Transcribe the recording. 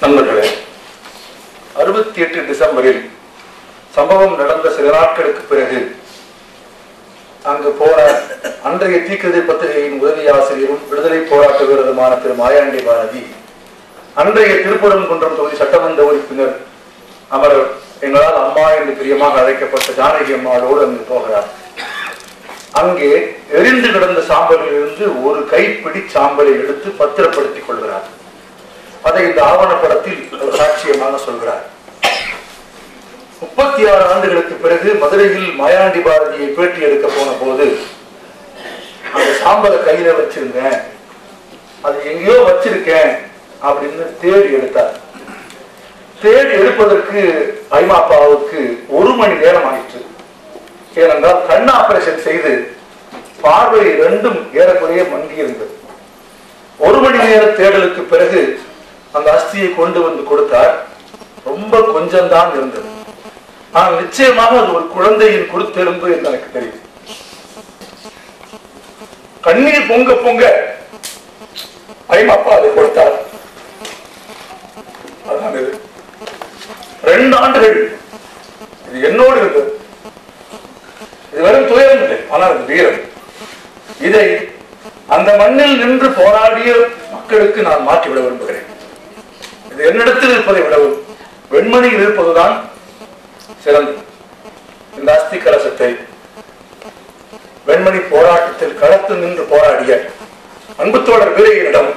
நண்பர்களே, 68 டிசம்பரில் சம்பவம் நடந்த சில நாட்களுக்கு பிறகு அங்கு போன அன்றைய தீக்கதிர் பத்திரிகையின் உதவி ஆசிரியரும் விடுதலை போராட்ட வீரருமான திரு மாயாண்டி பாரதி அன்றைய திருப்பரங்குன்றம் தொகுதி சட்டமன்ற உறுப்பினர் அமரர் எங்களால் அம்மா என்று பிரியமாக அழைக்கப்பட்ட ஜானகி அம்மாவோடு அங்கு போகிறார். அங்கே எரிந்து கிடந்த சாம்பலில் இருந்து ஒரு கைப்பிடி சாம்பலை எடுத்து பத்திரப்படுத்திக் கொள்கிறார். அதை இந்த ஆவணப்படத்தில் சாட்சியமாக சொல்கிறார். 36 ஆண்டுகளுக்கு பிறகு மதுரையில் மாயாண்டி பாரதியை பேட்டி எடுக்க போன போது அந்த சாம்பலை கையில வச்சிருந்தேன், அது எங்கேயோ வச்சிருக்கேன் அப்படின்னு தேடி எடுத்தார். தேடி எடுப்பதற்கு ஐமாப்பாவுக்கு 1 மணி நேரம் ஆயிற்று. ஏனென்றால் கண் ஆபரேஷன் செய்து பார்வை 2ம் ஏறக்குறைய மங்கி இருந்தது. 1 மணி நேர தேடலுக்கு பிறகு அந்த அஸ்தியை கொண்டு வந்து கொடுத்தார். ரொம்ப கொஞ்சம்தான் இருந்தது. ஆனால் நிச்சயமாக அது ஒரு குழந்தையின் குருத்தெலும்பு என்று எனக்கு தெரியும். கண்ணீர் பொங்க பொங்க ஐமாப்பா அதை கொடுத்தார். 2 ஆண்டுகள் இது என்னோடு இருந்தது. இது வெறும் துயரம் இல்லை, ஆனால் அது வீரம். இதை அந்த மண்ணில் நின்று போராடிய மக்களுக்கு நான் மாற்றிவிட விரும்புகிறேன். இது என்னிடத்தில் இருப்பதை விடவும் வெண்மணியில் இருப்பதுதான் சிறந்தது. இந்த அஸ்தி கலசத்தை வெண்மணி போராட்டத்தில் களத்தில் நின்று போராடிய அன்பு தோழர் வீரையனிடம்